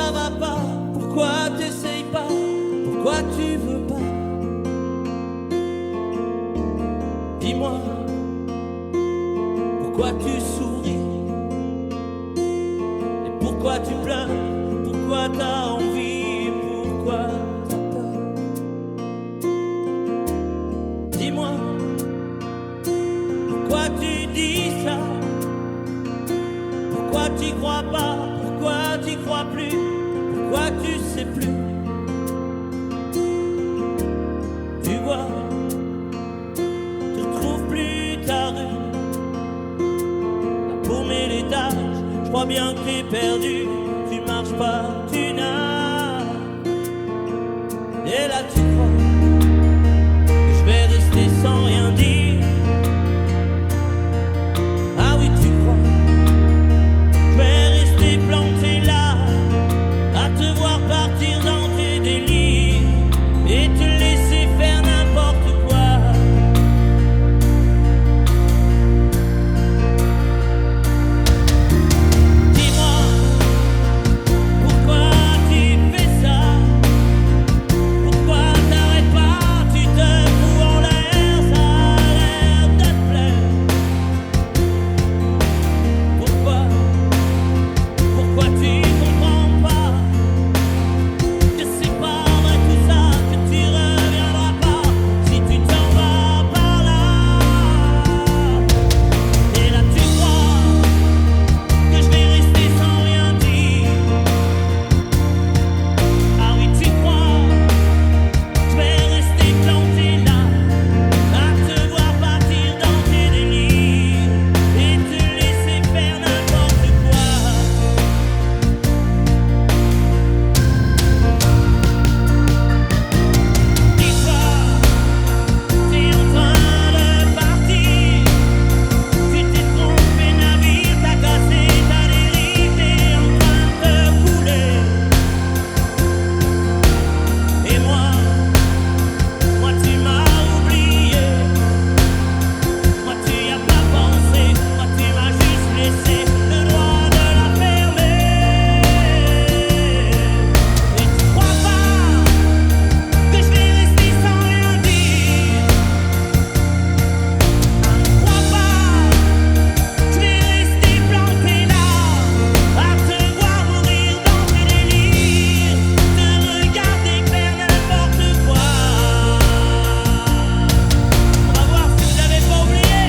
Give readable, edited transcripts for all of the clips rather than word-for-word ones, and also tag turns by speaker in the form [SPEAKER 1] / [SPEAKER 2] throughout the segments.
[SPEAKER 1] ça va pas? Pourquoi t'essayes pas? Pourquoi tu veux pas? Dis-moi, pourquoi tu souris? Et pourquoi tu pleures? Pourquoi t'as envie? Pourquoi t'as peur? Dis-moi, pourquoi tu dis ça? Pourquoi t'y crois pas? Pourquoi t'y crois plus? Pourquoi tu sais plus? Tu vois, tu retrouves plus ta rue. La paumée, l'étage, je crois bien que t'es perdu. Tu marches pas, tu nages. Et là tu crois que je vais rester sans rien dire. Ah oui, tu crois je vais rester planté là, à te voir partir dans tes délires et te laisser faire n'importe quoi. Dis-moi, pourquoi tu fais ça? Pourquoi t'arrêtes pas? Tu te fous en l'air, ça a l'air de te plaire. Pourquoi tu comprends pas que c'est pas vrai tout ça, que tu reviendras pas si tu t'en vas par là? Et là tu crois que je vais rester sans rien dire. Ah oui, tu crois je vais rester planté là, à te voir partir dans tes délires et te laisser faire n'importe quoi. Dis-toi, t'es en train de partir. Tu t'es trompé navire, t'as cassé ta dérive, t'es en train de te couler. Et moi tu m'as oublié. Moi tu y as pas pensé. Moi tu m'as juste laissé le droit de la fermer. Et tu crois pas que je vais rester sans rien dire? Crois pas je vais rester planté là, à te voir mourir dans tes délires, te regarder faire n'importe quoi. On va voir si vous avez pas oublié.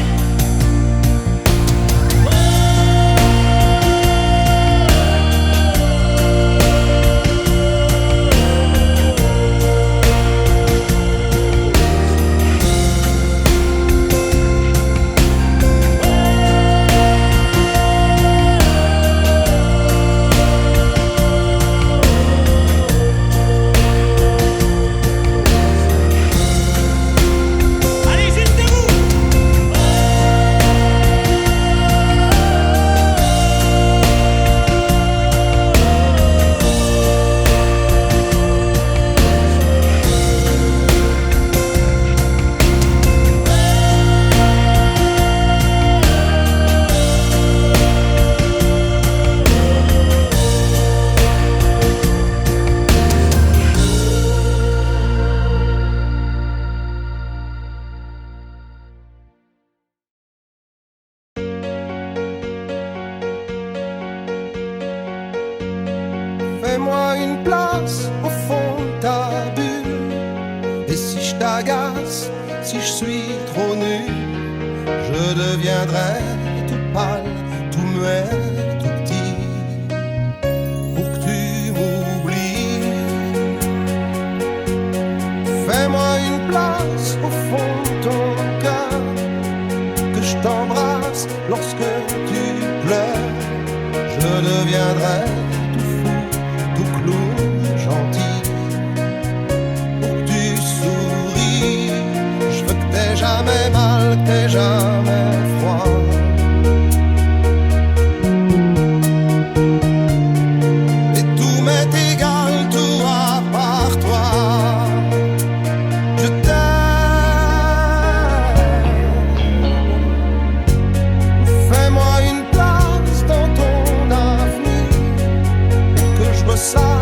[SPEAKER 1] Allez, juste vous.
[SPEAKER 2] Fais-moi une place au fond de ta bulle. Et si je t'agace, si je suis trop nul, je deviendrai tout pâle, tout muet, tout petit, pour que tu m'oublies. Fais-moi une place au fond de ton cœur, que je t'embrasse lorsque tu pleures. Je deviendrai tout fou, tout clown, gentil, pour que tu souris. Je veux que t'aies jamais mal, que t'aies jamais froid. Et tout m'est égal, tout à part toi. Je t'aime. Fais-moi une place dans ton avenir, que je ressente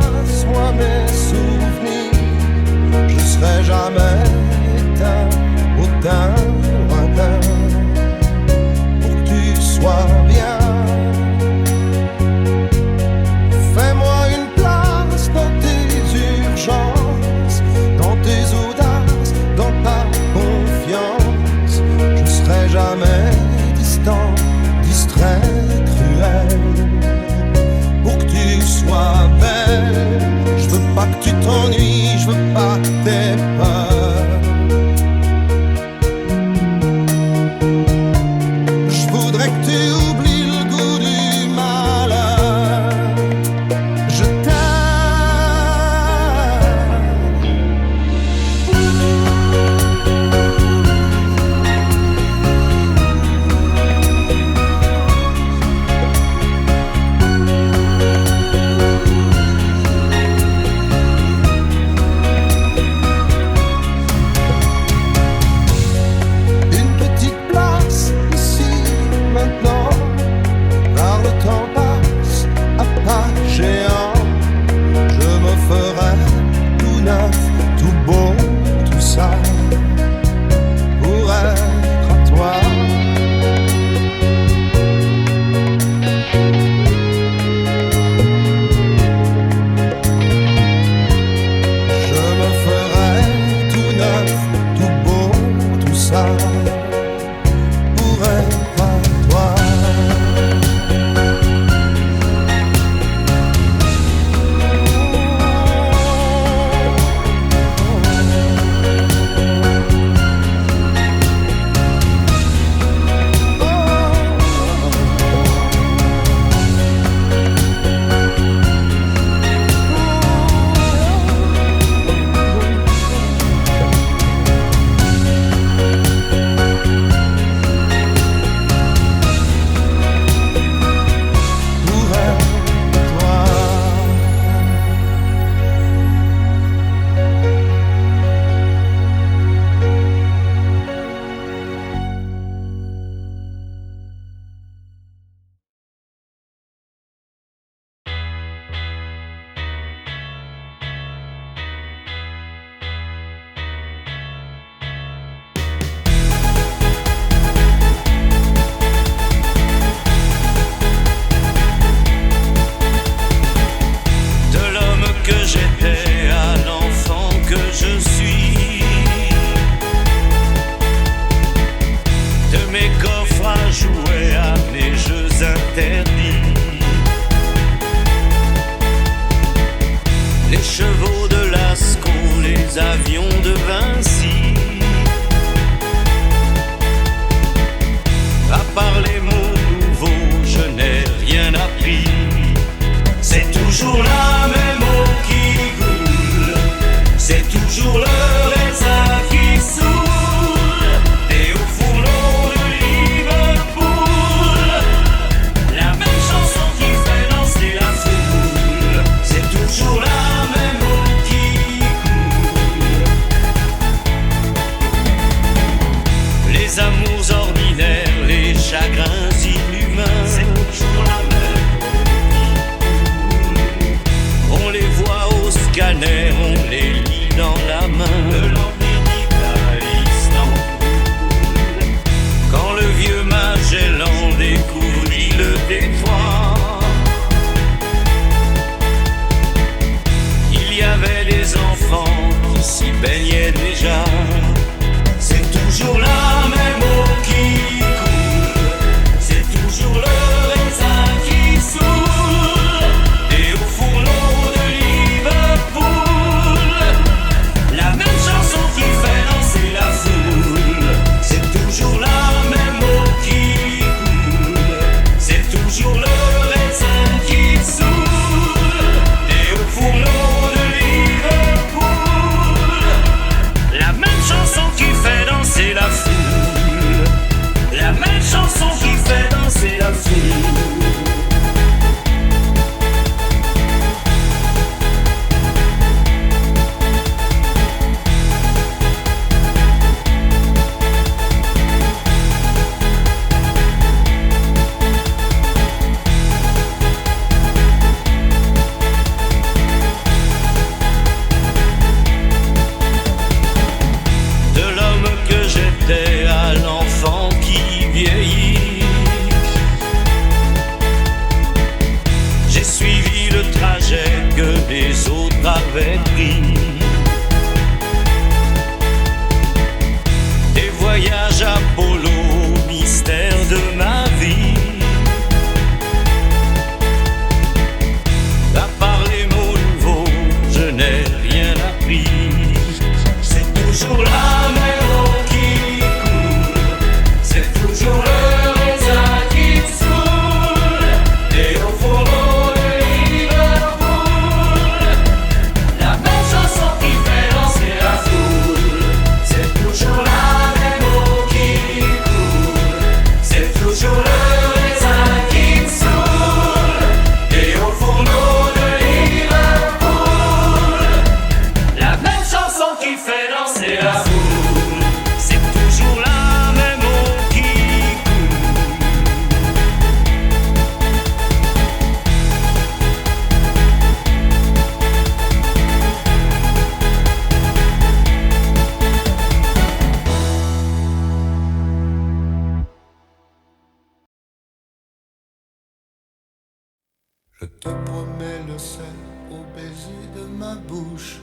[SPEAKER 3] nous avions de Vinci. À part les mots nouveaux, je n'ai rien appris. C'est toujours la même eau qui coule, c'est toujours le raisin qui saoule. Et au fourneau de Liverpool, la même chanson qui fait danser la foule. C'est toujours la même eau qui coule. Les amours ordinaires, les chagrins inhumains, c'est toujours la même eau qui coule. On les voit au scanner, on les lit dans la main. De l'Empire à Istanbul. Quand le vieux Magellan découvrit le détroit, il y avait des enfants qui s'y baignaient déjà. C'est toujours la même eau qui coule, c'est toujours le raisin qui saoule. Et au fourneau de Liverpool, la même chanson qui fait danser la foule. C'est toujours la même eau qui coule, c'est toujours le raisin qui saoule. Et au fourneau de Liverpool, la même chanson qui fait danser la foule. La même chanson qui fait danser la foule. De l'homme que j'étais à l'enfant qui vieillit, j'ai suivi le trajet que les autres avaient pris. Des voyages Apollo, mystère de ma vie. À part les mots nouveaux, je n'ai rien appris. C'est toujours la même eau qui coule, c'est toujours le raisin qui saoule. Et au fourneau de Liverpool, la même chanson qui fait danser la foule. C'est toujours la même eau qui coule, c'est toujours le raisin qui saoule. Et au fourneau de Liverpool, la même chanson qui fait danser la foule. C'est toujours la même eau qui coule.
[SPEAKER 2] Je te promets le sel au baiser de ma bouche.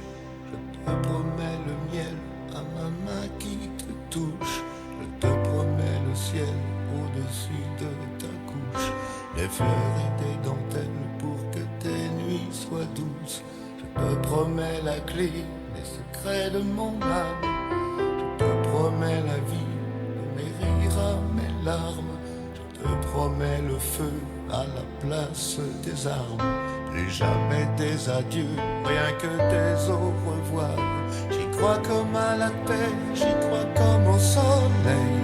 [SPEAKER 2] Je te promets le miel à ma main qui te touche. Je te promets le ciel au-dessus de ta couche. Des fleurs et des dentelles pour que tes nuits soient douces. Je te promets la clé des secrets de mon âme. Je te promets la vie de mes rires à mes larmes. Je te promets le feu à la place des armes. Plus jamais des adieux, rien que des au revoir. J'y crois comme à la paix, j'y crois comme au soleil.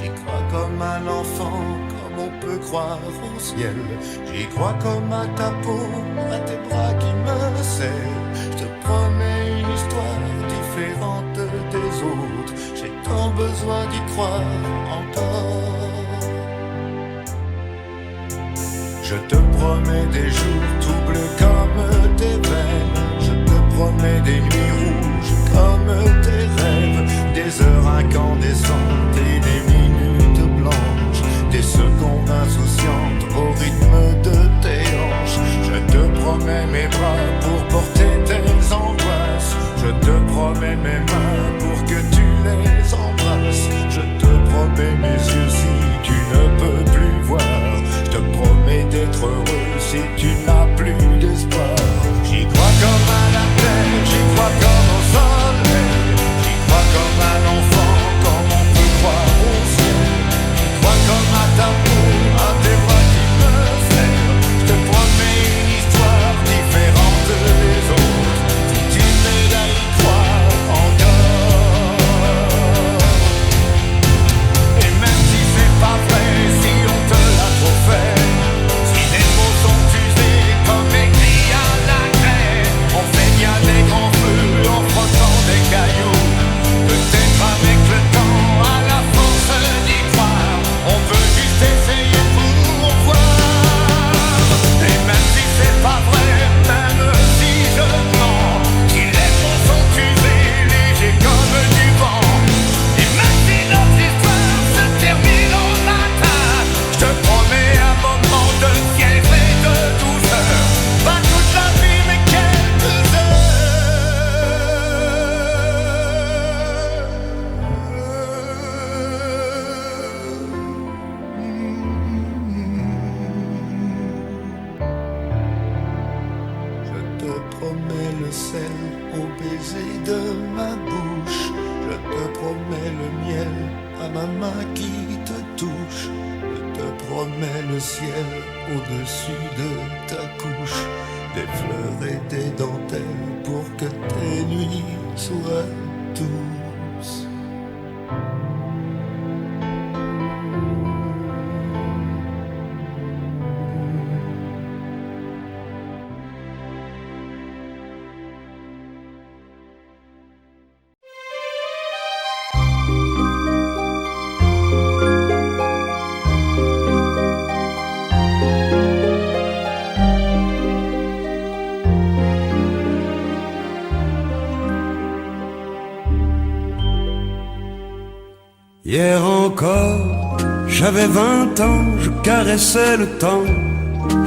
[SPEAKER 2] J'y crois comme à l'enfant, comme on peut croire au ciel. J'y crois comme à ta peau, à tes bras qui me serrent. Je te promets une histoire différente des autres. J'ai tant besoin d'y croire encore. Je te promets des jours troubles comme tes veines. Je te promets des nuits rouges comme tes rêves. Des heures incandescentes et des minutes blanches. Des secondes insouciantes au rythme de tes hanches. Je te promets mes bras pour porter tes angoisses. Je te promets mes mains pour que tu les embrasses. Je te promets mes yeux si tu ne peux plus voir. Je te promets d'être heureux si tu n'as plus d'espoir. J'y crois comme à la terre, j'y crois comme au soleil. ma main qui te touche. Je te promets le ciel au-dessus de ta couche, des fleurs et des dentelles pour que tes nuits soient douces.
[SPEAKER 4] Hier encore, j'avais 20 ans, je caressais le temps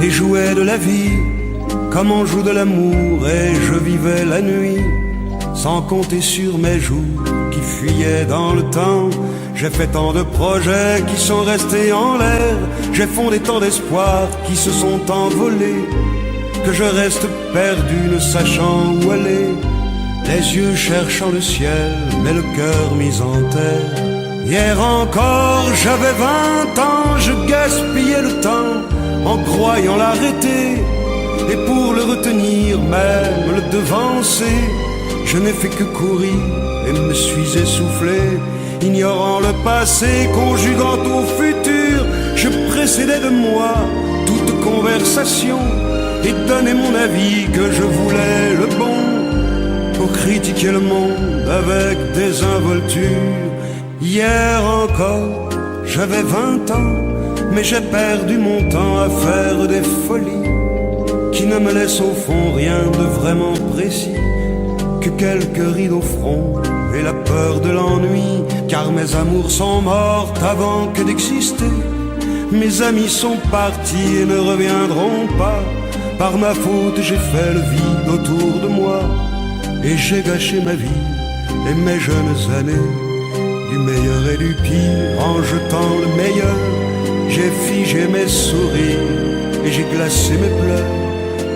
[SPEAKER 4] et jouais de la vie comme on joue de l'amour, et je vivais la nuit sans compter sur mes jours qui fuyaient dans le temps. J'ai fait tant de projets qui sont restés en l'air, j'ai fondé tant d'espoirs qui se sont envolés, que je reste perdu ne sachant où aller, les yeux cherchant le ciel mais le cœur mis en terre. Hier encore, j'avais 20 ans, je gaspillais le temps en croyant l'arrêter, et pour le retenir, même le devancer, je n'ai fait que courir et me suis essoufflé, ignorant le passé, conjuguant au futur. Je précédais de moi toute conversation et donnais mon avis que je voulais le bon, pour critiquer le monde avec désinvolture. Hier encore, j'avais 20 ans, mais j'ai perdu mon temps à faire des folies qui ne me laissent au fond rien de vraiment précis, que quelques rides au front et la peur de l'ennui, car mes amours sont mortes avant que d'exister. Mes amis sont partis et ne reviendront pas. Par ma faute, j'ai fait le vide autour de moi, et j'ai gâché ma vie et mes jeunes années, du meilleur et du pire, en jetant le meilleur. J'ai figé mes sourires et j'ai glacé mes pleurs.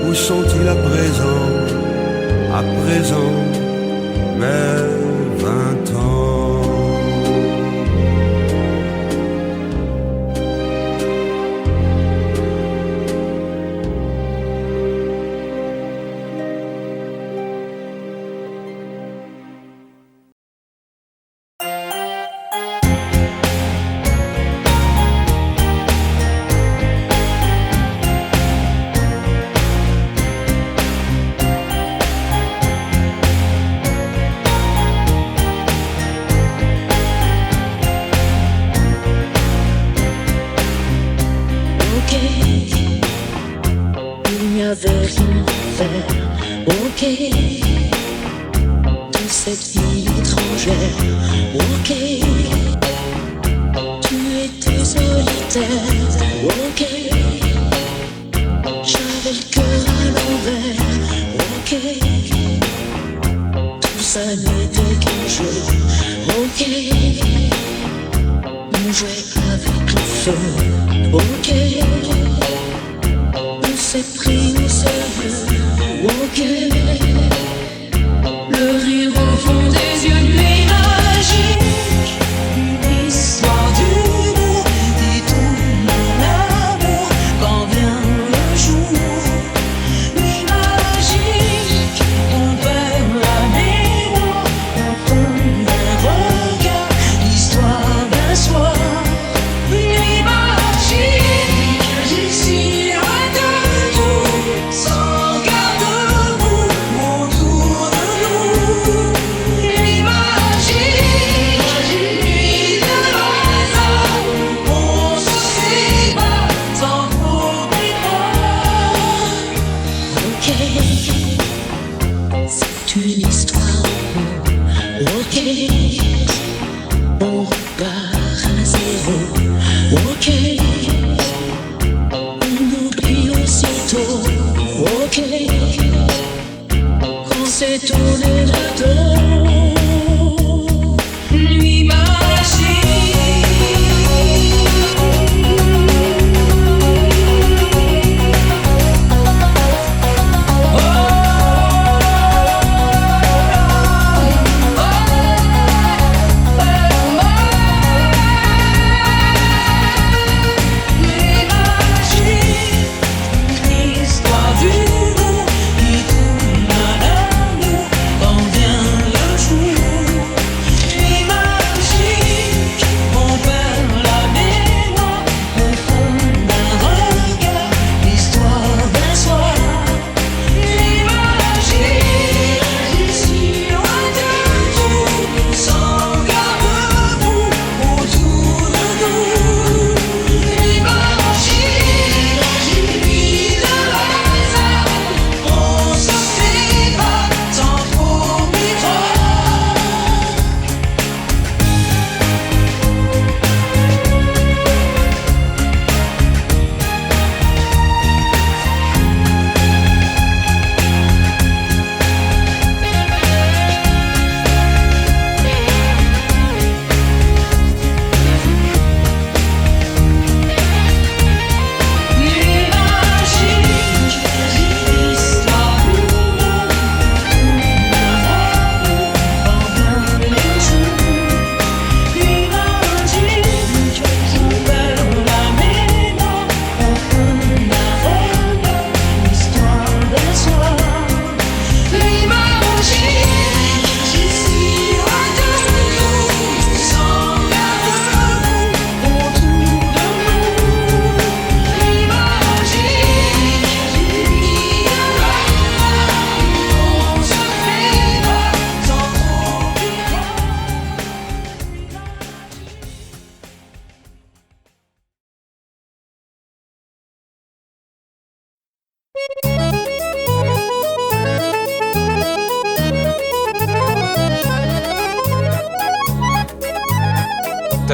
[SPEAKER 4] Où sont-ils à présent, mes 20 ans?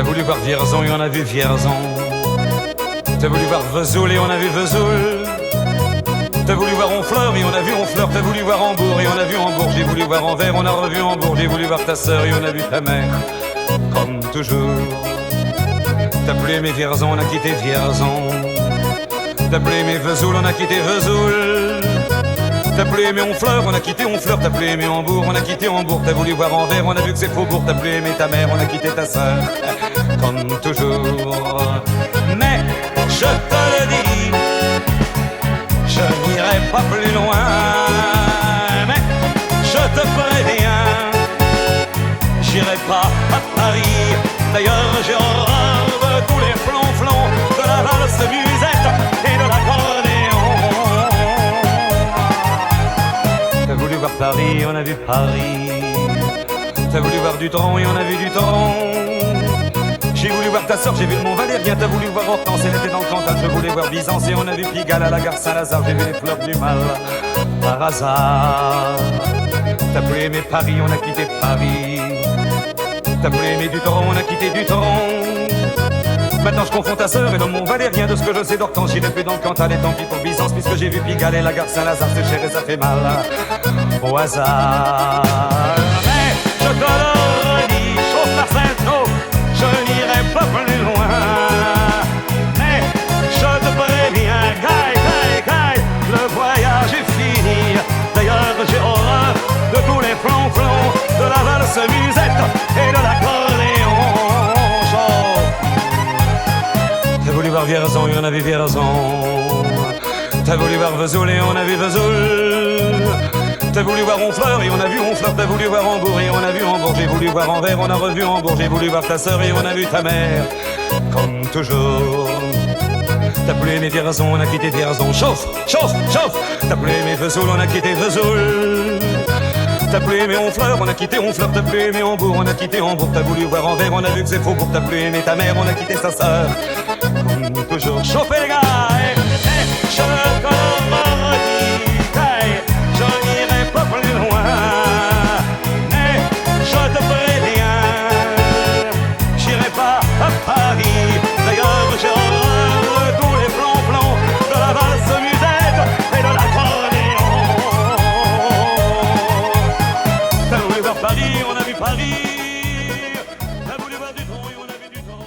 [SPEAKER 5] T'as voulu voir Vierzon et on a vu Vierzon. T'as voulu voir Vesoul et on a vu Vesoul. T'as voulu voir Honfleur et on a vu Honfleur. T'as voulu voir Hambourg et on a vu Hambourg. J'ai voulu voir Anvers, on a revu Hambourg. J'ai voulu voir ta sœur et on a vu ta mère. Comme toujours. T'as plus aimé Vierzon, on a quitté Vierzon. T'as plus aimé Vesoul, on a quitté Vesoul. T'as plus aimé Honfleur, on a quitté Honfleur. T'as plus aimé Hambourg, on a quitté Hambourg. T'as voulu voir Anvers, on a vu que c'est Faubourg. T'as plus aimé ta mère, on a quitté ta sœur. Comme toujours. Mais je te le dis, je n'irai pas plus loin. Mais je te préviens, j'irai pas à Paris. D'ailleurs j'ai horreur de tous les flonflons, de la valse musette et de l'accordéon. T'as voulu voir Paris, on a vu Paris. T'as voulu voir Dutron et on a vu Dutron. J'ai voulu voir ta sœur, j'ai vu le Mont Valérien. T'as voulu voir Hortense, elle était dans le Cantal. Je voulais voir Byzance et on a vu Pigalle à la gare Saint-Lazare. J'ai vu les fleurs du mal par hasard. T'as plus aimé Paris, on a quitté Paris. T'as plus aimé Dutron, on a quitté Dutron. Maintenant je confonds ta sœur et le Mont Valérien. De ce que je sais d'Hortense, j'irai plus dans le Cantal. Et tant pis pour Byzance, puisque j'ai vu Pigalle et la gare Saint-Lazare. C'est cher et ça fait mal au hasard. Mais je te le redis, chose par Saint-Cloud, je n'irai pas plus loin. Mais je te préviens, caille, le voyage est fini. D'ailleurs j'ai horreur de tous les flonflons, de la valse musette et de l'accordéon. T'as voulu voir Vierzon et on a vu Vierzon. T'as voulu voir Vesoul et on a vu Vesoul. T'as voulu voir Honfleur et on a vu Honfleur. T'as voulu voir Hambourg et on a vu Hambourg. J'ai voulu voir Anvers, on a revu Hambourg. J'ai voulu voir ta sœur et on a vu ta mère. Comme toujours. T'as plus aimé Vierzon, on a quitté Vierzon. Chauffe. T'as plus aimé Vesoul, on a quitté Vesoul. T'as plus aimé Honfleur, on a quitté Honfleur. T'as plus aimé Hambourg, on a quitté Hambourg. T'as voulu voir Anvers, on a vu que c'est Faubourg. T'as plus aimé ta mère, on a quitté sa sœur. Comme toujours. Chauffez les gars, je te redis, je n'irai pas plus loin. Mais je te préviens, j'irai pas à Paris. D'ailleurs j'ai horreur de tous les flonflons, de la valse musette et de l'accordéon. T'as voulu voir Paris, on a vu Paris. T'as voulu voir Dutron et on a vu Dutron.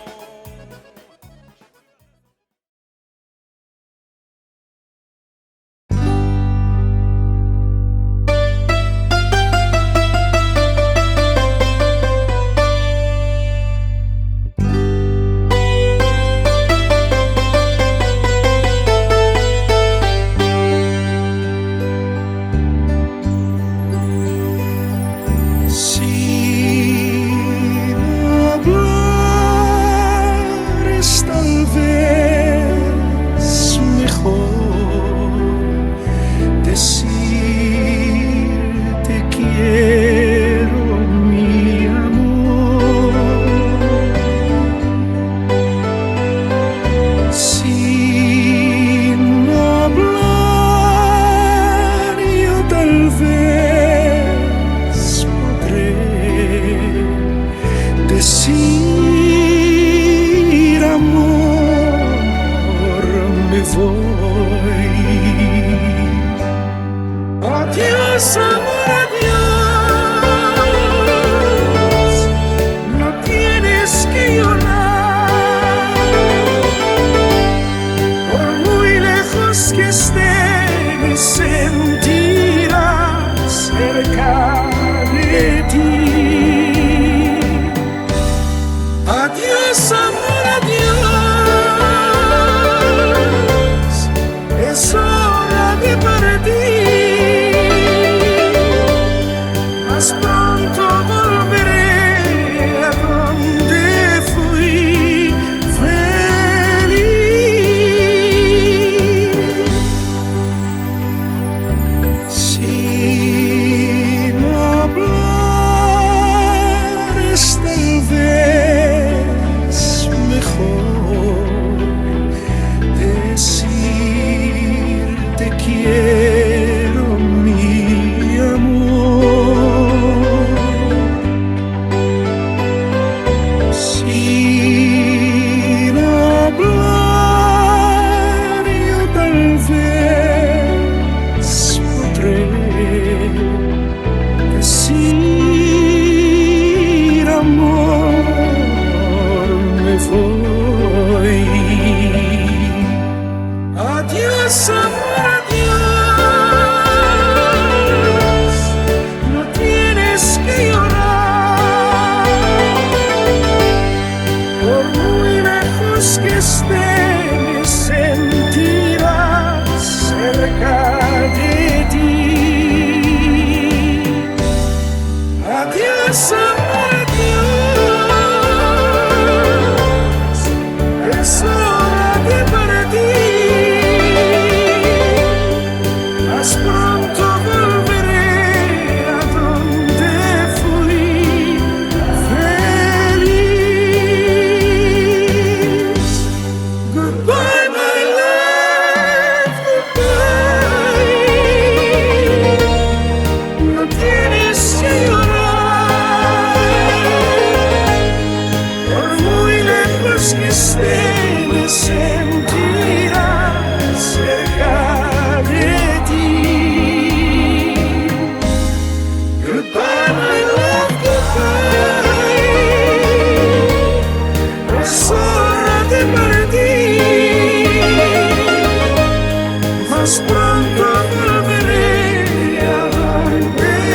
[SPEAKER 6] me sentirás cerca de ti. Goodbye, my love, goodbye. Es hora de partir, más pronto volveré a donde fui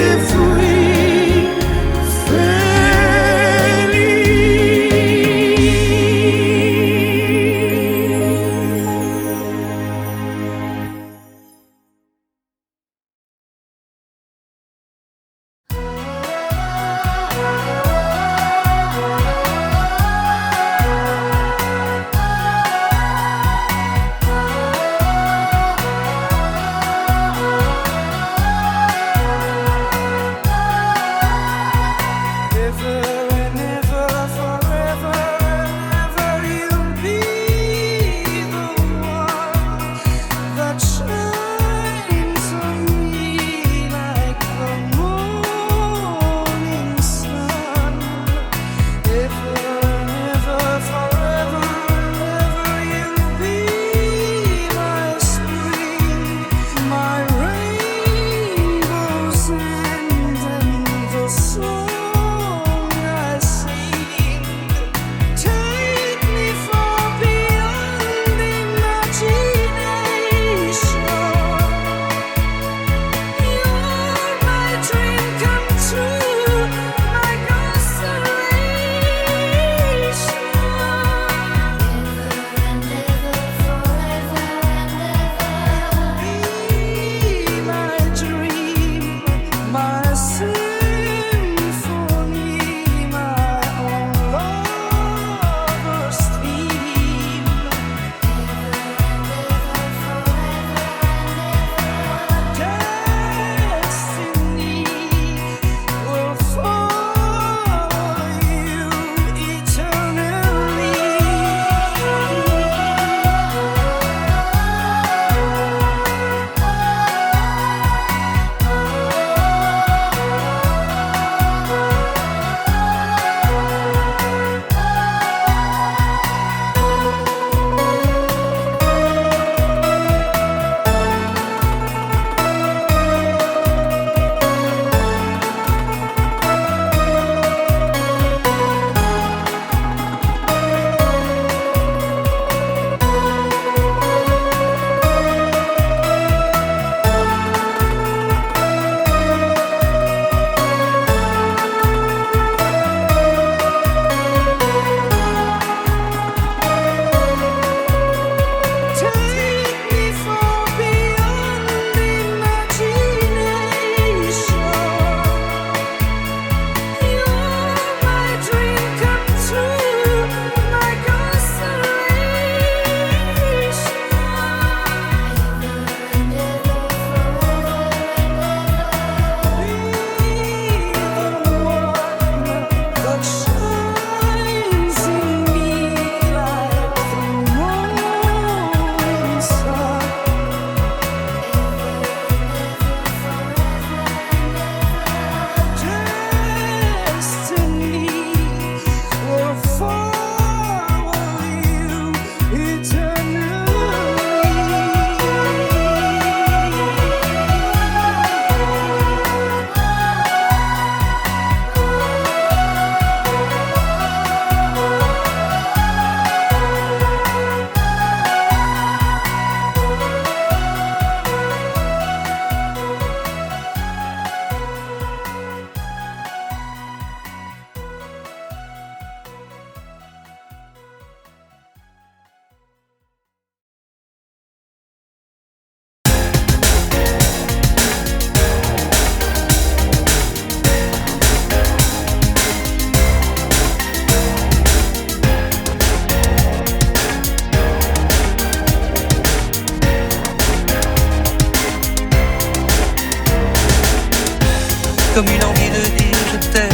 [SPEAKER 7] comme une envie de dire je t'aime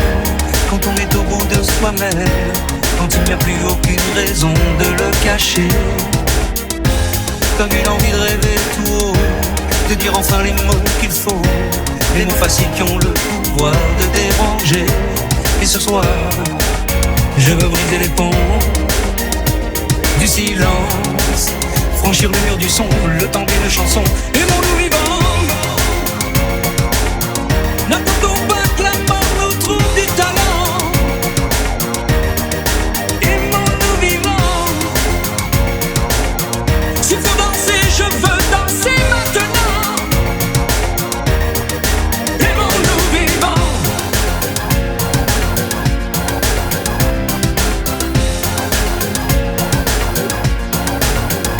[SPEAKER 7] quand on est au bout de soi-même, quand il n'y a plus aucune raison de le cacher. Comme une envie de rêver tout haut, de dire enfin les mots qu'il faut, les mots faciles qui ont le pouvoir de déranger. Et ce soir, je veux briser les ponts du silence, franchir le mur du son, le temps d'une chanson, aimons-nous vivants. N'attendons pas que la mort nous trouve du talent, aimons-nous vivants. S'il faut danser, je veux danser maintenant, aimons-nous vivants.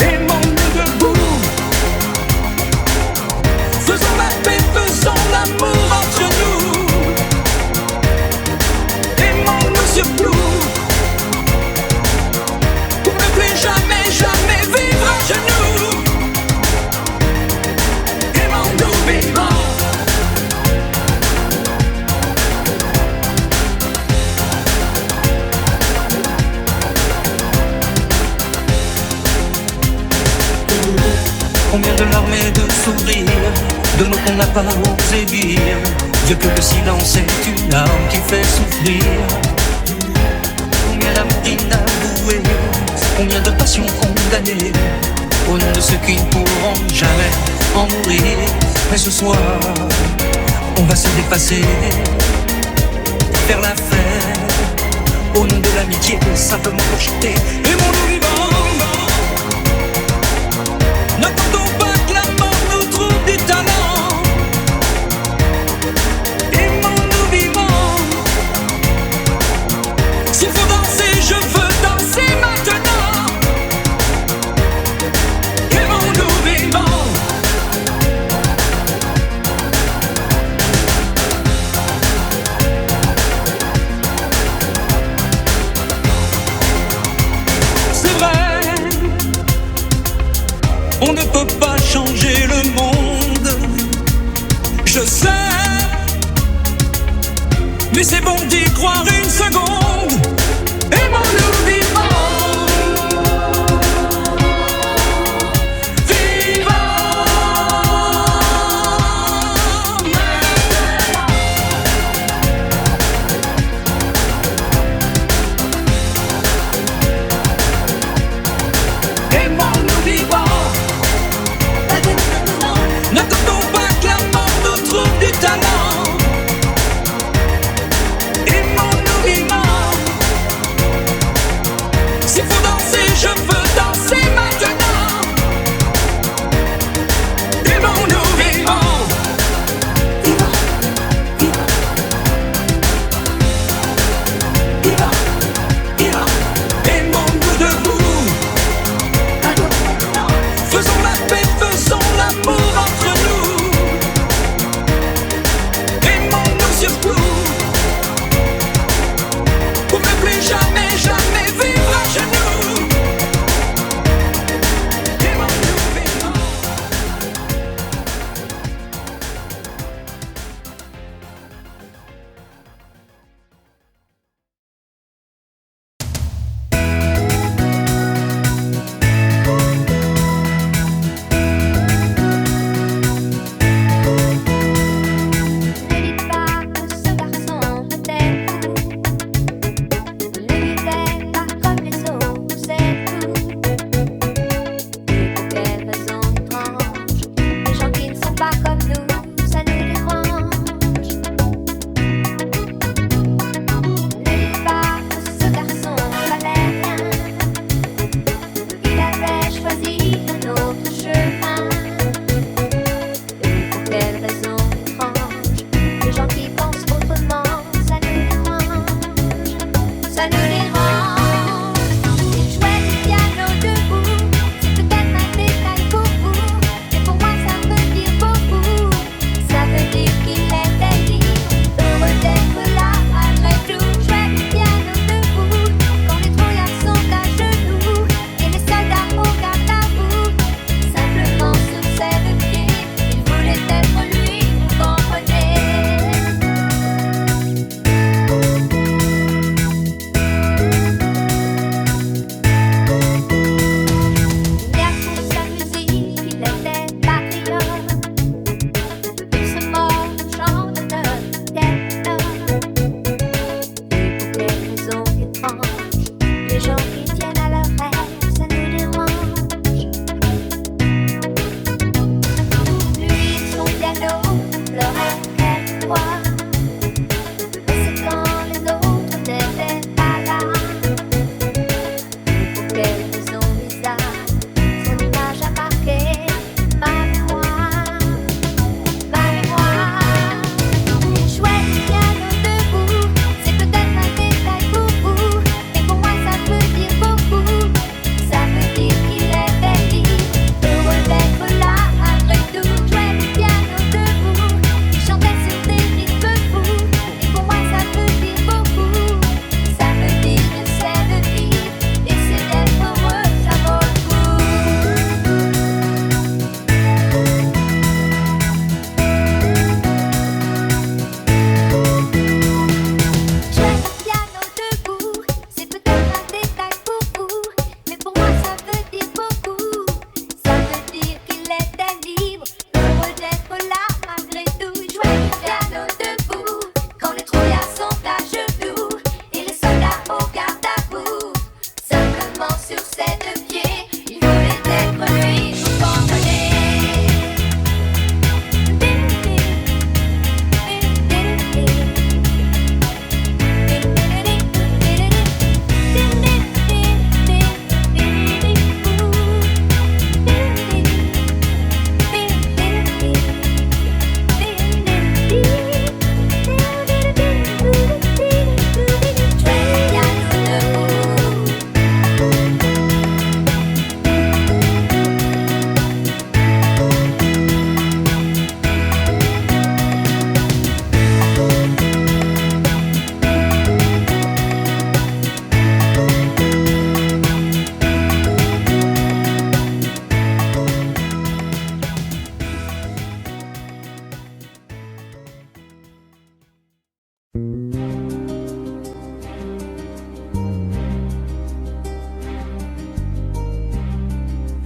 [SPEAKER 7] Aimons-nous debout, faisons la paix, faisons l'amour entre nous. Aimons-nous surtout, pour ne plus jamais, jamais vivre à genoux. Aimons-nous vivants. Combien de larmes et de sourires, de mots qu'on n'a pas osé dire. Dieu que le silence est une arme qui fait souffrir. Combien d'amour inavoué, combien de passions condamnées, au nom de ceux qui ne pourront jamais en mourir. Mais ce soir, on va se dépasser, faire la fête, au nom de l'amitié, simplement pour chanter. Aimons-nous vivants. N'attendons pas que la mort nous trouve du talent, aimons-nous vivants. S'il faut danser, je veux danser maintenant, aimons-nous vivants. C'est vrai, on ne peut pas changer le monde, je sais, mais c'est bon d'y croire une seconde. Aimons-nous vivants, aimons-nous vivants. N'attendons pas que la mort nous trouve du talent, aimons-nous vivants. S'il faut danser, je veux danser maintenant, aimons-nous vivants. Aimons-nous debout, faisons la paix, faisons l'amour entre nous. Aimons-nous surtout, pour ne plus jamais, jamais vivre à genoux. Aimons-nous vivants.
[SPEAKER 8] Ne dites pas que ce garçon était fou. Ne l'évitez pas comme les autres, c'est tout. Et pour quelle raison étrange, les gens qui ne sont pas comme nous, ça nous dérange. Ne dites pas que ce garçon valait rien. Il avait choisi un autre chemin. Et pour quelle raison étrange, les gens qui pensent autrement, ça nous dérange, ça nous dérange. Il jouait du piano debout, c'est peut-être un détail pour vous, mais pour moi ça veut dire beaucoup. Ça veut dire qu'il était libre, heureux d'être là malgré tout. Jouait du piano debout, quand les trouillards sont à genoux, et les soldats au garde à vous. Simplement sur ses deux pieds, il voulait être lui, vous comprenez.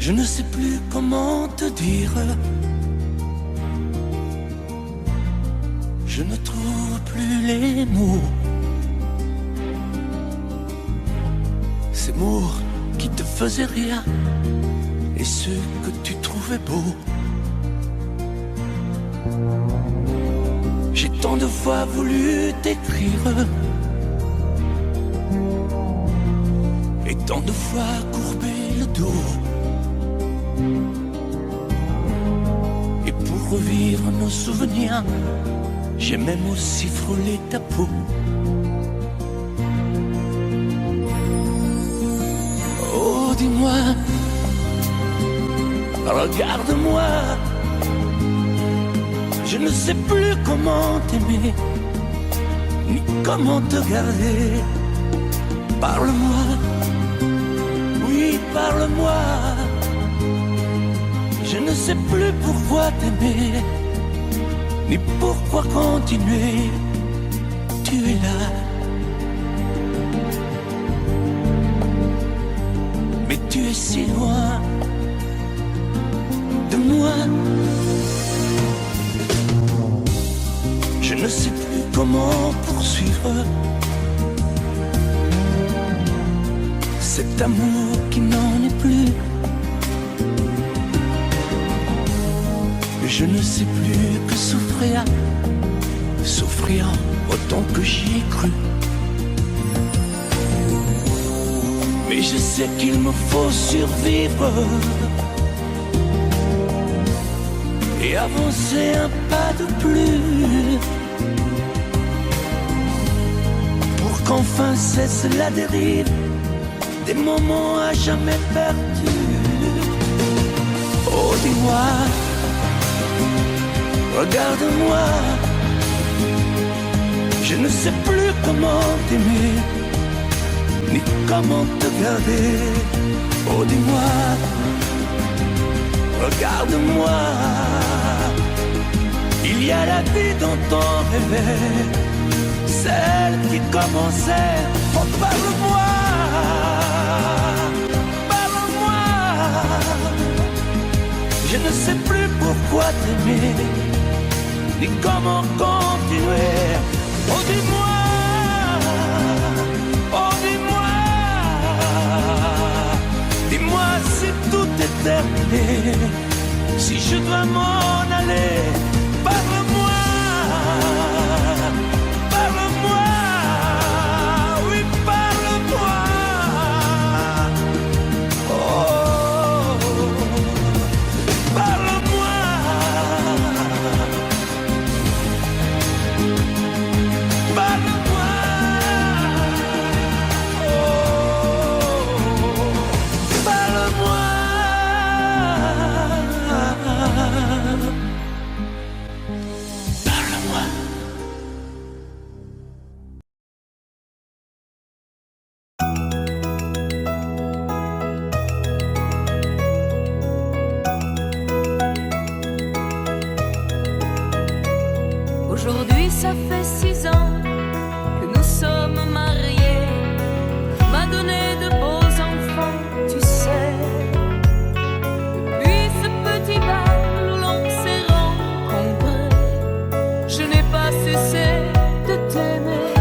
[SPEAKER 7] Je ne sais plus comment te dire. Je ne trouve plus les mots. Ces mots qui te faisaient rire et ceux que tu trouvais beaux. J'ai tant de fois voulu t'écrire et tant de fois courbé le dos. Et pour revivre nos souvenirs, j'ai même aussi frôlé ta peau. Oh, dis-moi, regarde-moi. Je ne sais plus comment t'aimer, ni comment te garder. Parle-moi, oui, parle-moi. Je ne sais plus pourquoi t'aimer, ni pourquoi continuer. Tu es là, mais tu es si loin de moi. Je ne sais plus comment poursuivre cet amour qui n'en est plus. Je ne sais plus que souffrir, souffrir autant que j'y ai cru. Mais je sais qu'il me faut survivre et avancer un pas de plus pour qu'enfin cesse la dérive des moments à jamais perdus. Oh, dis-moi, regarde-moi. Je ne sais plus comment t'aimer, ni comment te garder. Oh, dis-moi, regarde-moi. Il y a la vie dont on rêvait, celle qui commençait. Oh, parle-moi, parle-moi. Je ne sais plus pourquoi t'aimer, ni comment continuer. Oh, dis-moi, oh, dis-moi. Dis-moi si tout est terminé, si je dois m'en aller. Parle-moi, parle-moi, oui, parle-moi. Oh, parle-moi. Parle-moi. Oh, parle-moi.
[SPEAKER 9] Aujourd'hui, ça fait 6 ans que nous sommes mariés. M'a donné de beaux enfants, tu sais. Depuis ce petit bal où l'on s'est rencontrés, je n'ai pas cessé de t'aimer.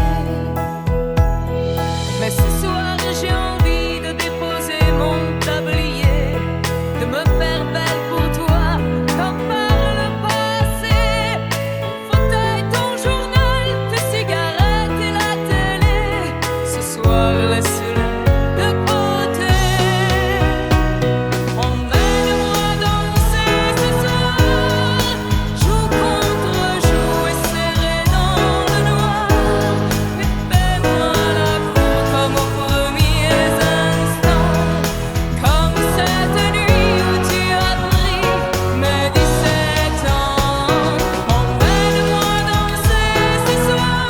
[SPEAKER 9] Mais ce soir, j'ai envie de déposer mon tablier, de me faire belle pour toi, comme par le passé. Fauteuil, ton journal, tes cigarettes et la télé. Ce soir, laisse-les de côté. Emmène-moi danser ce soir, joue contre joue et serré dans le noir. Mais fais-moi la cour comme aux premiers instants, comme cette nuit où tu as pris mes 17 ans. Emmène-moi danser ce soir,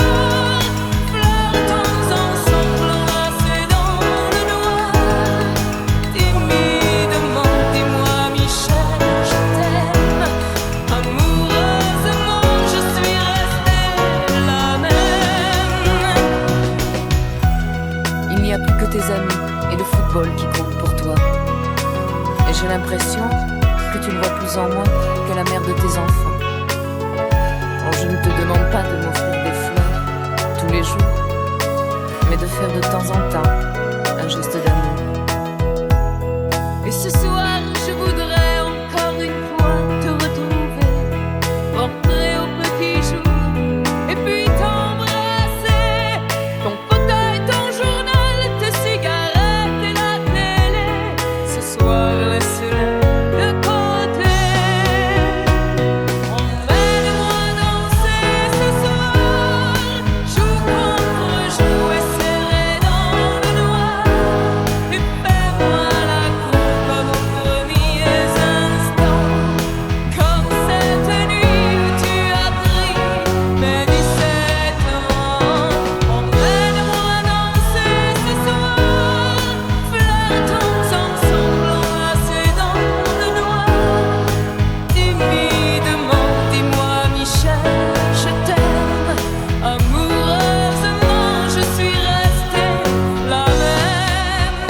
[SPEAKER 9] flirtons ensemble enlacés dans le noir. Timidement, dis-moi Michel, je t'aime. Amoureusement, je suis restée la même. Il n'y a plus que tes amis et le football qui comptent pour toi.
[SPEAKER 10] Et j'ai l'impression que tu ne vois plus en moi que la mère de tes enfants. Alors je ne te demande pas de m'offrir des fleurs tous les jours, mais de faire de temps en temps un geste d'amour.
[SPEAKER 9] Et ce soir, je voudrais encore une fois te retrouver, rentrer au petit jour, et puis t'embrasser. Ton fauteuil, ton journal, tes cigarettes et la télé. Ce soir, laisse-les de côté. Emmène-moi danser ce soir, joue contre joue et serré dans le noir. Et fais-moi la cour comme aux premiers instants, comme cette nuit où tu as pris mes 17 ans. Emmène-moi danser ce soir, flottons ensemble enlacés dans le noir. Timidement, dis-moi Michel, je t'aime. Amoureusement, je suis restée la même.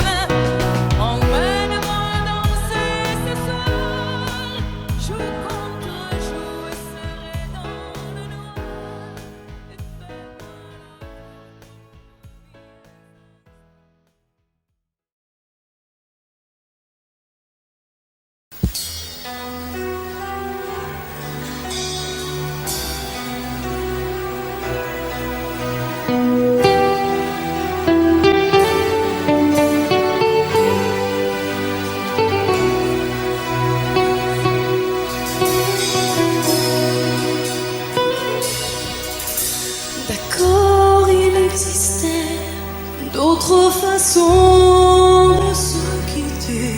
[SPEAKER 9] Emmène-moi danser ce soir, joue contre joue et serré dans le noir. Et fais-moi
[SPEAKER 6] D'accord, il existait d'autres façons de se quitter.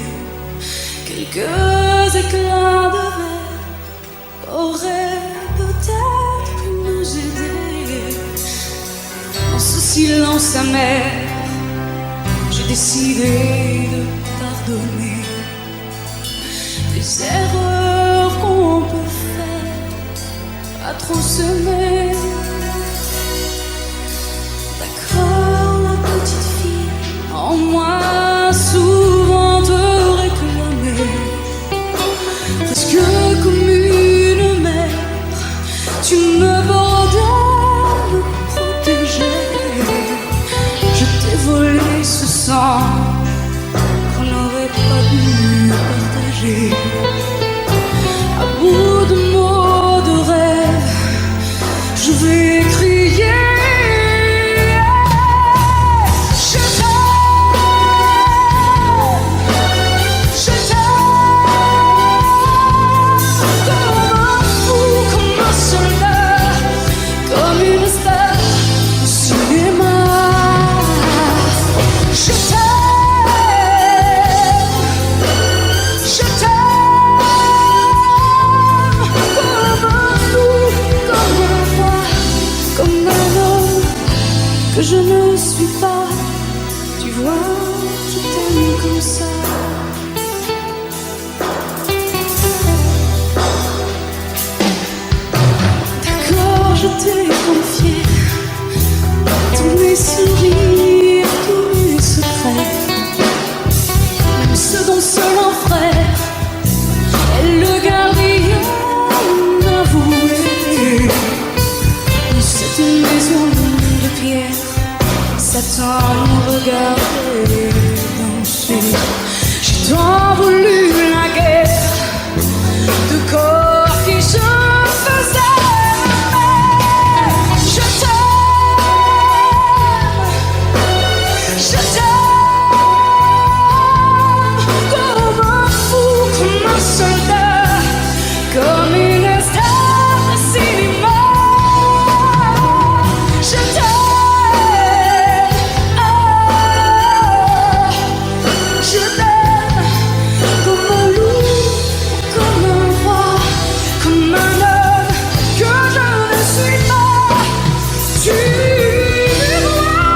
[SPEAKER 6] Quelques éclats de verre auraient peut-être pu nous aider. Dans ce silence amer, j'ai décidé de pardonner des erreurs qu'on peut faire à trop s'aimer. D'accord, la petite fille en moi souvent te réclamait, presque comme une mère, tu me bordais, me protégeais. Je t'ai volé ce sang qu'on n'aurait pas dû partager. À bout de mots, de rêves, je vais crier. Je t'aime, comme un fou, comme un soldat, comme une star au cinéma. Je t'aime, comme un fou, comme un roi, comme un homme que je ne suis pas. Tu vois, je t'aime comme ça. D'accord, je t'ai confié tous mes sourires, tous mes secrets, même ceux dont seul un frère est le gardien avoué. C'est une maison de pierre, Satan nous regardait danser. J'ai tant voulu la guerre de corps qui se faisait aimer. Je t'aime, comme un fou, comme un soldat, comme une star de cinéma. Je t'aime, je t'aime, comme un loup, comme un roi, comme un homme que je ne suis pas. Tu vois,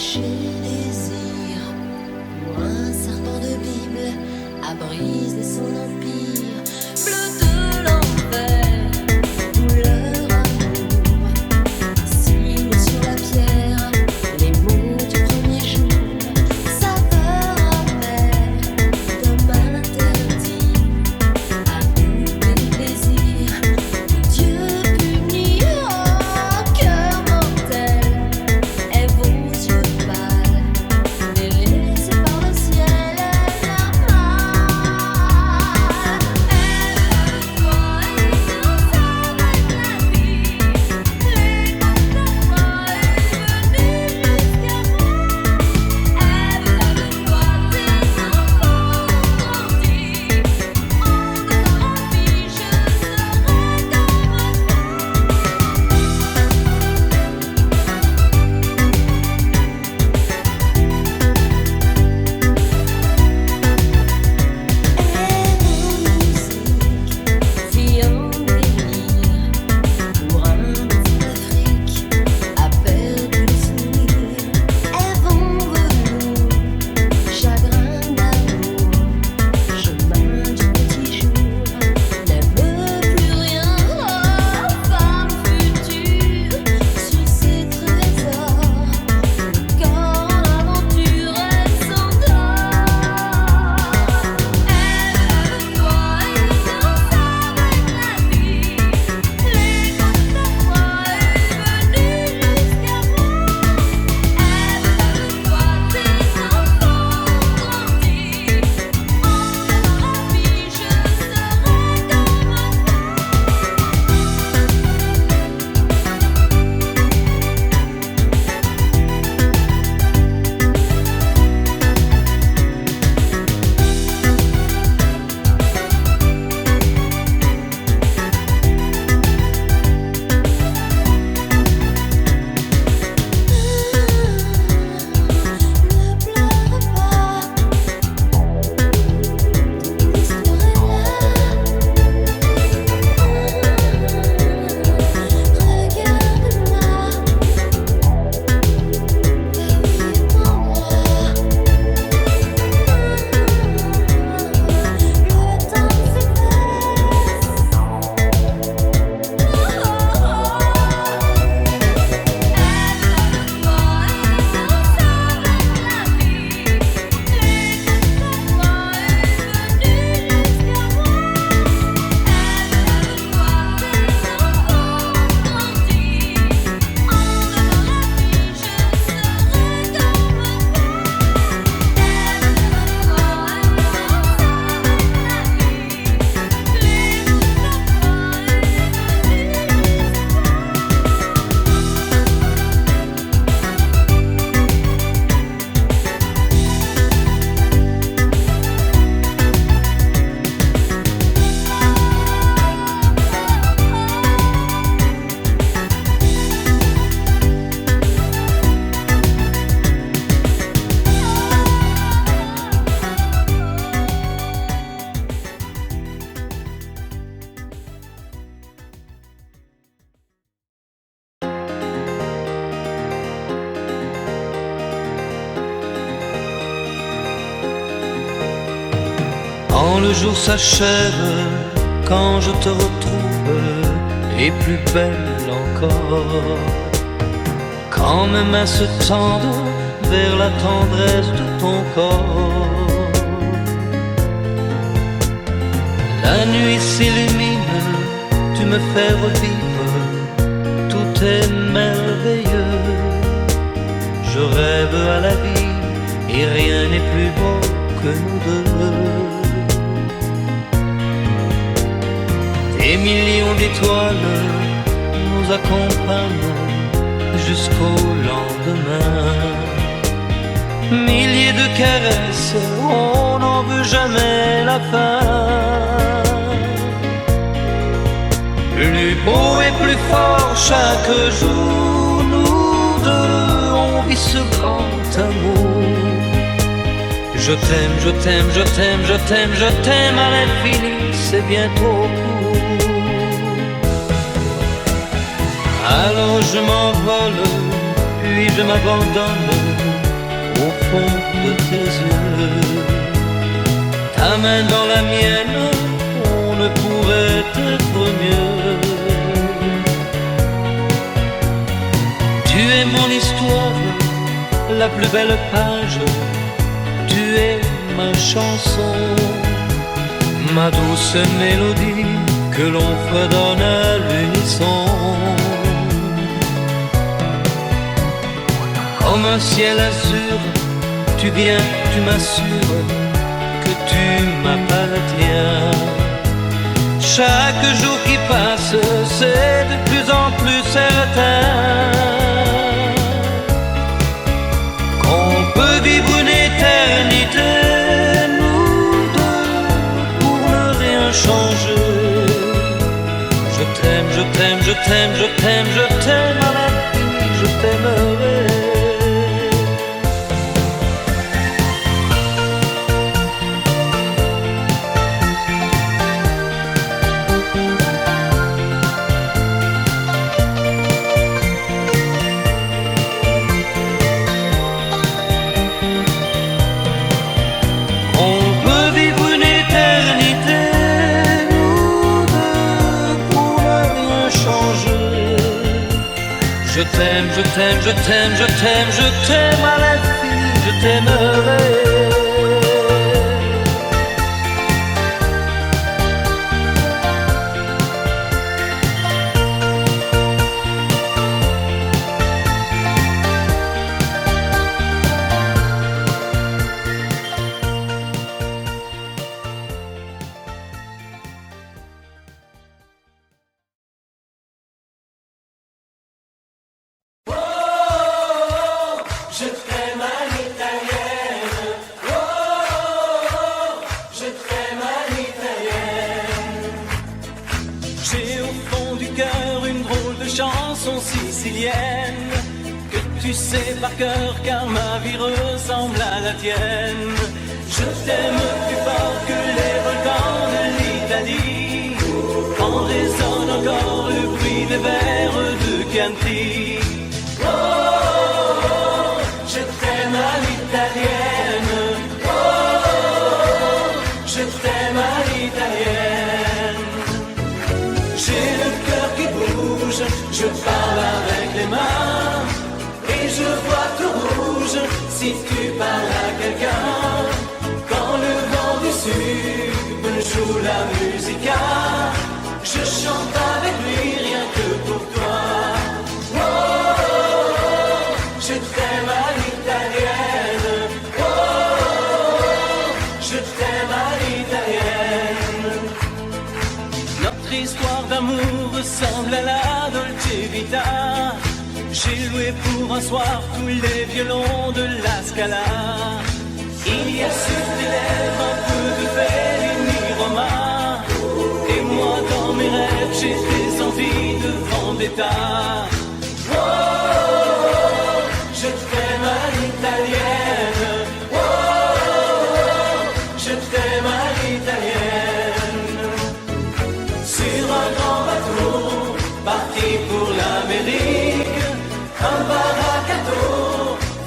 [SPEAKER 11] péché désir, ou un serpent de Bible à briser son empire, bleu de l'enfer, couleur amour, signe sur la pierre, les mots du premier jour, saveur amère, d'homme à l'interdit, à couper le plaisir, Dieu punit, oh cœur mortel, et vos yeux pâles, délaissés par le ciel, elle a
[SPEAKER 7] Quand le jour s'achève, quand je te retrouve, et plus belle encore, quand mes mains se tendent vers la tendresse de ton corps, la nuit s'illumine, tu me fais revivre, tout est merveilleux. Je rêve à la vie et rien n'est plus beau que nous deux. Des millions d'étoiles nous accompagnent jusqu'au lendemain. Milliers de caresses, on n'en veut jamais la fin. Plus beau et plus fort chaque jour, nous deux, on vit ce grand amour. Je t'aime, je t'aime, je t'aime, je t'aime, je t'aime à l'infini, c'est bien trop court. Alors je m'envole, puis je m'abandonne fond de tes yeux. Ta main dans la mienne, on ne pourrait être mieux. Tu es mon histoire, la plus belle page. Tu es ma chanson, ma douce mélodie que l'on fredonne à l'unisson. Comme un ciel azur, tu viens, tu m'assures que tu m'appartiens. Chaque jour qui passe, c'est de plus en plus certain qu'on peut vivre une éternité, nous deux, pour ne rien changer. Je t'aime, je t'aime, je t'aime, je t'aime, je t'aime à l'infini, je t'aimerai. Je t'aime, je t'aime, je t'aime, je t'aime, je t'aime à l'infini, je t'aimerai.
[SPEAKER 1] Je t'aime à l'italienne, oh, oh, oh, je t'aime à l'italienne. J'ai au fond du cœur une drôle de chanson sicilienne que tu sais par cœur car ma vie ressemble à la tienne. Je t'aime plus fort que les volcans de l'Italie, quand résonne encore le bruit des vers de Chianti. Oh, oh, oh, je t'aime à l'italienne, oh, oh, je t'aime à l'italienne. J'ai le cœur qui bouge, je parle avec les mains, et je vois tout rouge si tu parles à quelqu'un. Quand le vent du sud me joue la musica, je chante avec lui rien que pour toi. Oh, oh, je t'aime à l'italienne, oh, oh, je t'aime à l'italienne. Notre histoire d'amour ressemble à la Dolce Vita. J'ai loué pour un soir tous les violons de la Scala. Il y a sur tes lèvres un peu de Fellini Roma, et moi dans mes rêves j'ai des envies de vendetta. Oh, oh, je t'aime à l'italienne, oh, oh, je t'aime à l'italienne. Sur un grand bateau, parti pour l'Amérique, un baracato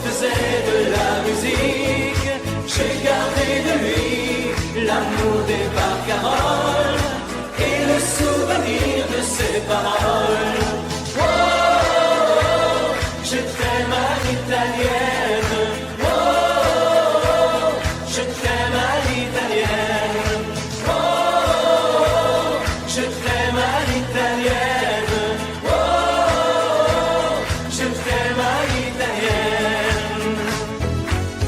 [SPEAKER 1] faisait de la musique. J'ai gardé de lui l'amour des barcaroles et le souvenir de ses paroles. Oh, oh, je t'aime à l'italienne, oh, oh, je t'aime à l'italienne, oh, oh, je t'aime à l'italienne, oh, oh, je t'aime à l'italienne.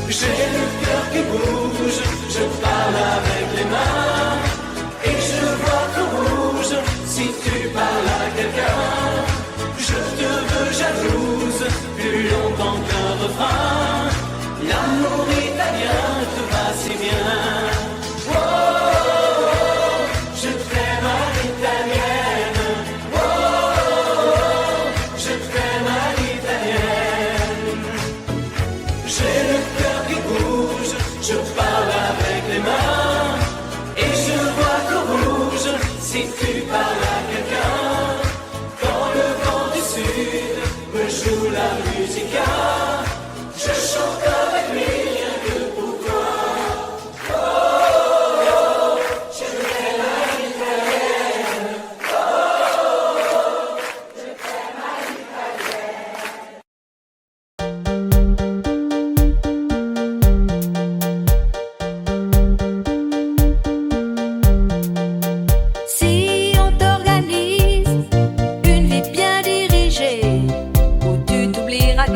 [SPEAKER 1] J'ai le cœur qui bouge, je parle avec les mains, et je vois tout rouge si tu parles à quelqu'un. Je te veux jalouse, plus longtemps qu'un refrain. L'amour italien te va si bien. Oh, oh, je t'aime à l'italienne, oh, oh, je t'aime à l'italienne. J'ai le cœur qui bouge, je parle avec les mains, et je vois tout rouge si tu parles à quelqu'un. Quand le vent du sud me joue la musica, je chante avec lui.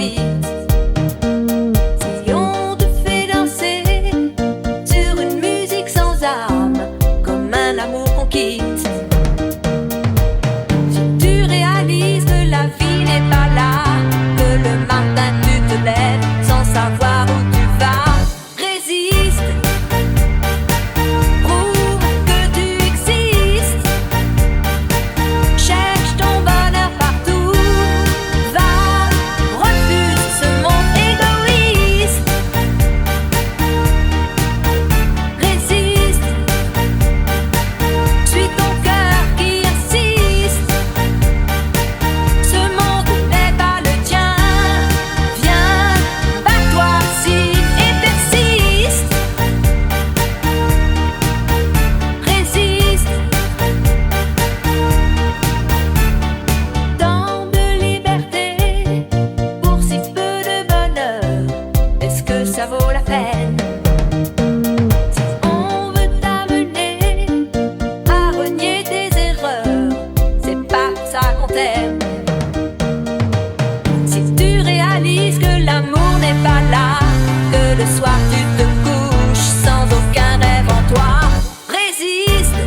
[SPEAKER 11] vite. Si on te fait danser sur une musique sans âme, comme un amour qu'on quitte. Si tu réalises que la vie n'est pas là, que le matin tu te lèves sans savoir où tu vas, résiste. Prouve que tu existes. Cherche ton bonheur partout. Va, refuse ce monde égoïste. Résiste. Suis ton cœur qui insiste. Ce monde n'est pas le tien. Viens, bats-toi si et persiste. Résiste. Tant de liberté pour si peu de bonheur, est-ce que ça vaut la peine? Si on veut t'amener à renier tes erreurs, c'est pas pour ça qu'on t'aime. Si tu réalises que l'amour n'est pas là, que le soir tu te couches sans aucun rêve en toi, résiste.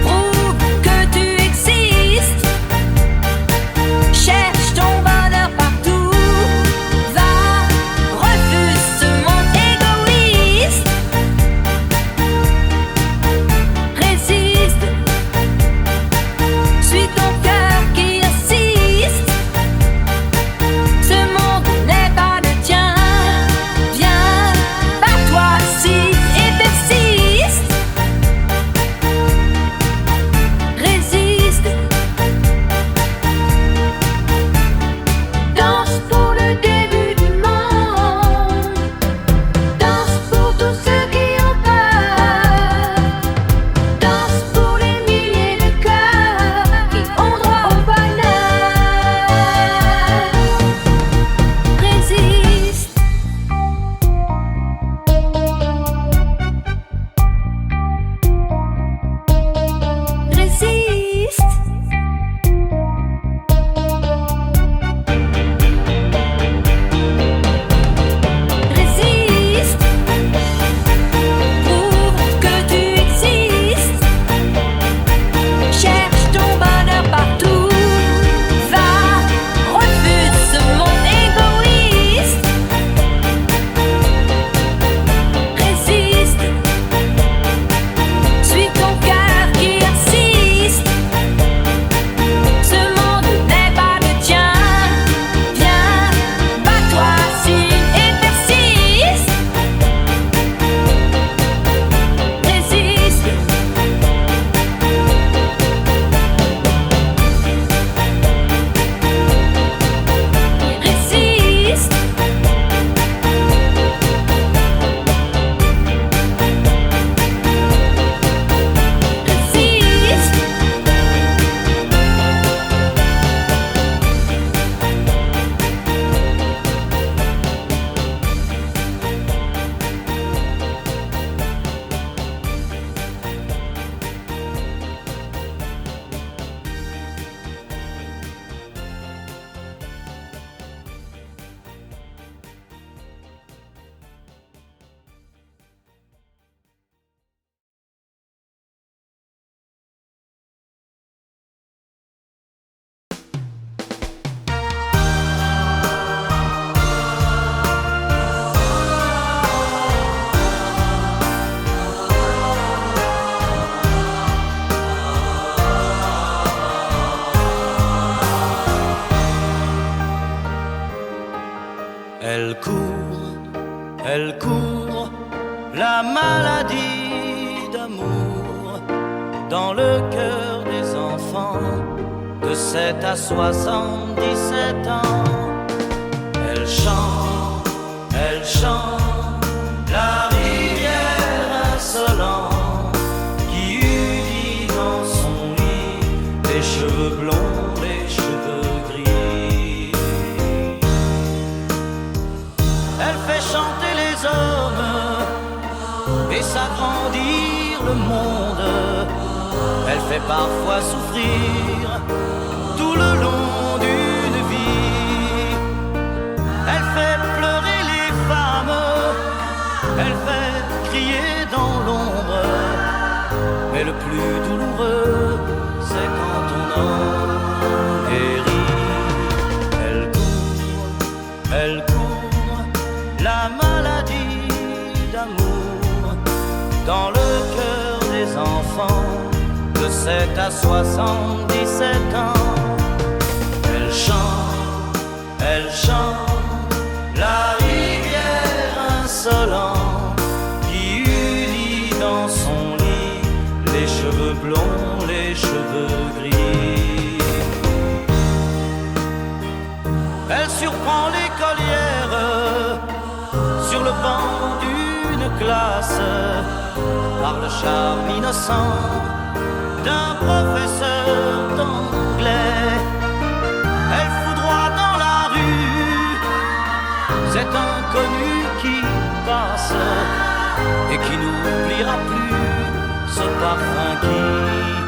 [SPEAKER 11] Prouve que tu existes. Cherche ton bonheur partout. Va, refuse ce monde égoïste. Résiste. Suis ton cœur qui insiste. Ce monde n'est pas le tien. Viens, bats-toi si et persiste. Résiste. Danse pour le début du monde. Danse pour tous ceux qui ont peur. Danse pour les milliers de cœurs qui ont droit au bonheur. Résiste. Résiste. Résiste. Prouve que tu existes. Cherche ton bonheur partout. Va, refuse ce monde égoïste. Résiste. Suis ton cœur qui insiste. Ce monde n'est pas le tien. Viens, bats-toi si et persiste. Résiste. Résiste. Résiste.
[SPEAKER 3] Elle court, la maladie d'amour dans le cœur des enfants de 7 à 77 ans. Elle chante, la rivière insolente qui unit dans son lit les cheveux blonds, les cheveux gris. Elle fait chanter les hommes et s'agrandir le monde. Elle fait parfois souffrir tout le long d'une vie. dans le cœur des enfants de 7 à 77 ans. Elle chante la rivière insolente qui unit dans son lit les cheveux blonds, les cheveux gris. Elle surprend l'écolière sur le banc d'une classe par le charme innocent d'un professeur d'anglais. Elle foudroie dans la rue cet inconnu qui passe et qui n'oubliera plus ce parfum qui